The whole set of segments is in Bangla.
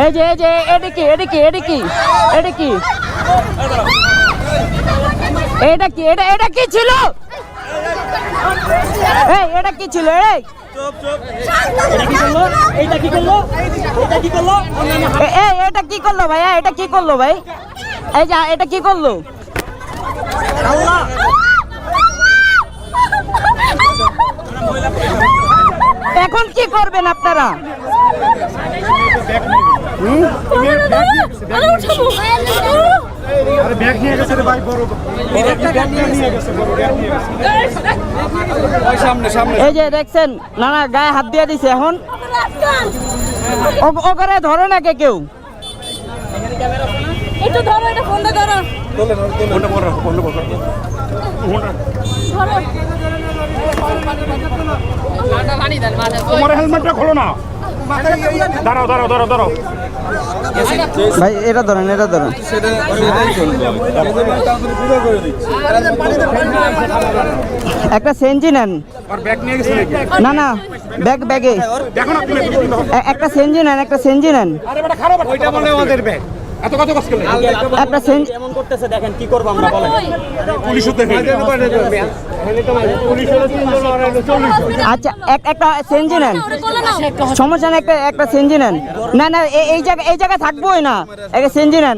এই যে এটা কি এটা কি এটা কি এটা কি এটা কি এটা কি ছিল? এই এটা কি ছিল? এই এটা কি করলো ভাইয়া? এটা কি করলো ভাই? এই যে এটা কি করলো? এখন কি করবেন আপনারা? এই যে দেখছেন নানা গায়ে হাত দিয়ে দিছে। এখন ওখানে ধরে না কেউ? একটু ধরো, এটা ফোনটা ধরো। তোমার হেলমেটটা খোলো না। দাঁড়াও দাঁড়াও দাঁড়াও দাঁড়াও ভাই, এটা ধরেন এটা ধরেন। একটা সেনজি নেন। না না, ব্যাগে একটা সেনজি নেন, একটা সেনজি নেন। একটা সেনজি এমন করতেছে, দেখেন কি করব আমরা বলেন। আচ্ছা একটা সেনজি নেন, সমস্যা নেই, একটা সেনজি নেন। না না, এই জায়গায় থাকবোই না, একটা সেনজি নেন।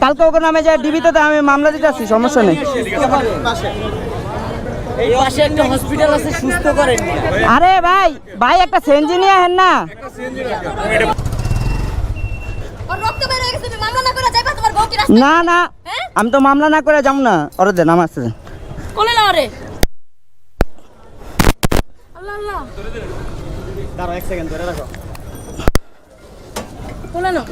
কালকে ওকে নামে যায় ডিবিতে, আমি মামলা দিতে আসছি, সমস্যা নেই। এই পাশে একটা হসপিটাল আছে, সুস্থ করেন। আরে ভাই একটা সেনজি নিয়ে আহেন না। না না, আমি তো মামলা না করে যাবো না। ওরে দেন, আমার আসতে দেন। কোলে নাও রে। আল্লাহ আল্লাহ, দাঁড়াও এক সেকেন্ড ধরে রাখো। কোলে নাও।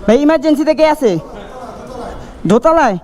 ভাই ইমার্জেন্সিতে কে আছে? দোতলায়।